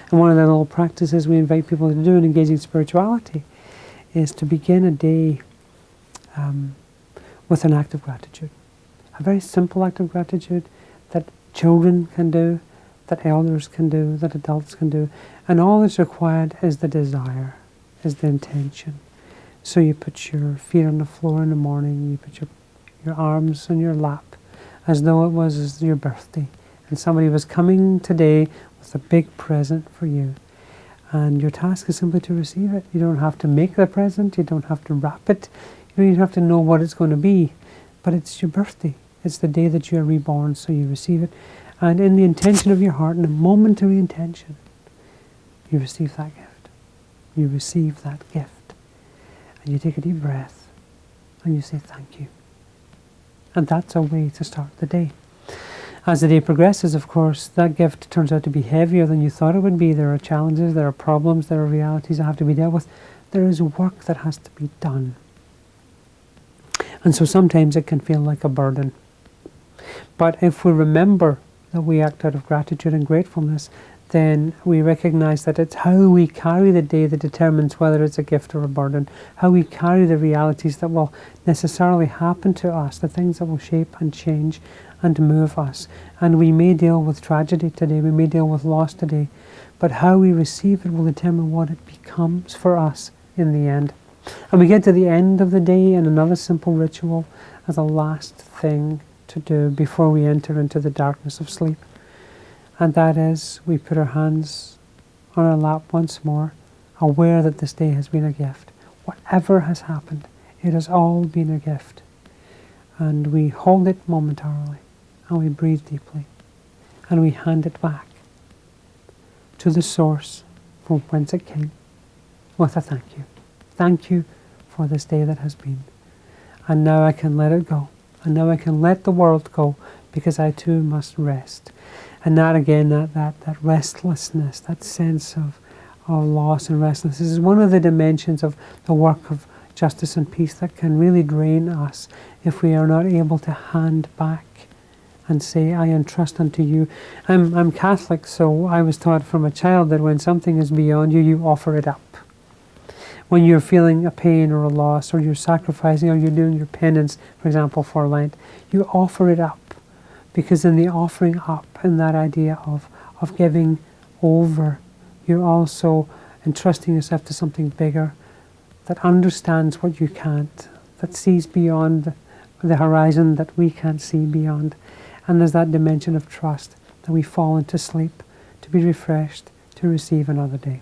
And one of the little practices we invite people to do in engaging spirituality is to begin a day with an act of gratitude. A very simple act of gratitude that children can do, that elders can do, that adults can do. And all that's required is the desire, is the intention. So you put your feet on the floor in the morning, you put your arms on your lap, as though it was your birthday. And somebody was coming today with a big present for you. And your task is simply to receive it. You don't have to make the present, you don't have to wrap it, you don't even have to know what it's going to be. But it's your birthday. It's the day that you are reborn, so you receive it. And in the intention of your heart, in a momentary intention, you receive that gift. You receive that gift. And you take a deep breath, and you say thank you. And that's a way to start the day. As the day progresses, of course, that gift turns out to be heavier than you thought it would be. There are challenges, there are problems, there are realities that have to be dealt with. There is work that has to be done. And so sometimes it can feel like a burden. But if we remember that we act out of gratitude and gratefulness, then we recognize that it's how we carry the day that determines whether it's a gift or a burden. How we carry the realities that will necessarily happen to us, the things that will shape and change and move us. And we may deal with tragedy today, we may deal with loss today, but how we receive it will determine what it becomes for us in the end. And we get to the end of the day, and another simple ritual as a last thing to do before we enter into the darkness of sleep. And that is, we put our hands on our lap once more, aware that this day has been a gift. Whatever has happened, it has all been a gift. And we hold it momentarily, and we breathe deeply, and we hand it back to the source from whence it came with a thank you. Thank you for this day that has been. And now I can let it go. And now I can let the world go, because I too must rest. And that again, that restlessness, that sense of loss and restlessness is one of the dimensions of the work of justice and peace that can really drain us if we are not able to hand back and say, I entrust unto you. I'm Catholic, so I was taught from a child that when something is beyond you, you offer it up. When you're feeling a pain or a loss, or you're sacrificing, or you're doing your penance, for example, for Lent, you offer it up. Because in the offering up, in that idea of giving over, you're also entrusting yourself to something bigger that understands what you can't, that sees beyond the horizon that we can't see beyond. And there's that dimension of trust that we fall into sleep to be refreshed, to receive another day.